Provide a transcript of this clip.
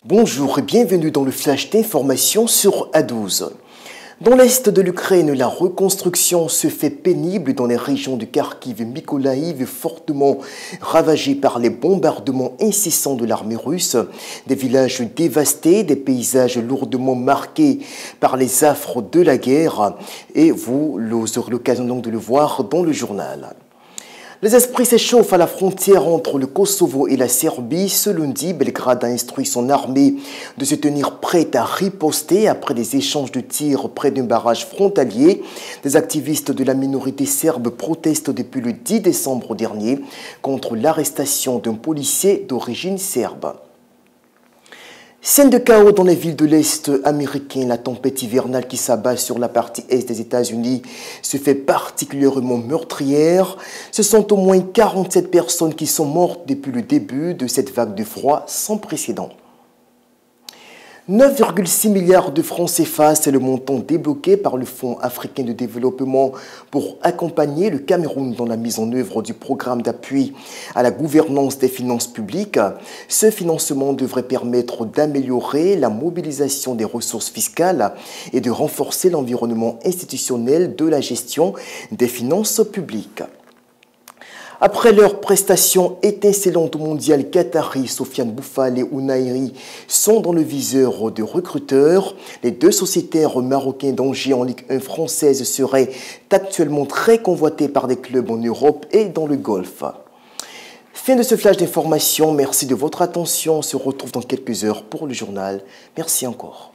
Bonjour et bienvenue dans le flash d'information sur A12. Dans l'est de l'Ukraine, la reconstruction se fait pénible dans les régions de Kharkiv et Mykolaiv, fortement ravagées par les bombardements incessants de l'armée russe. Des villages dévastés, des paysages lourdement marqués par les affres de la guerre. Et vous aurez l'occasion donc de le voir dans le journal. Les esprits s'échauffent à la frontière entre le Kosovo et la Serbie. Ce lundi, Belgrade a instruit son armée de se tenir prête à riposter après des échanges de tirs près d'un barrage frontalier. Des activistes de la minorité serbe protestent depuis le 10 décembre dernier contre l'arrestation d'un policier d'origine serbe. Scène de chaos dans les villes de l'Est américain. La tempête hivernale qui s'abat sur la partie Est des États-Unis se fait particulièrement meurtrière. Ce sont au moins 47 personnes qui sont mortes depuis le début de cette vague de froid sans précédent. 9,6 milliards de francs CFA, c'est le montant débloqué par le Fonds africain de développement pour accompagner le Cameroun dans la mise en œuvre du programme d'appui à la gouvernance des finances publiques. Ce financement devrait permettre d'améliorer la mobilisation des ressources fiscales et de renforcer l'environnement institutionnel de la gestion des finances publiques. Après leur prestation étincelante au mondial qatari, Sofiane Bouffal et Ounaïri sont dans le viseur de recruteurs. Les deux sociétaires marocains d'Angers en Ligue 1 française seraient actuellement très convoités par des clubs en Europe et dans le Golfe. Fin de ce flash d'information. Merci de votre attention. On se retrouve dans quelques heures pour le journal. Merci encore.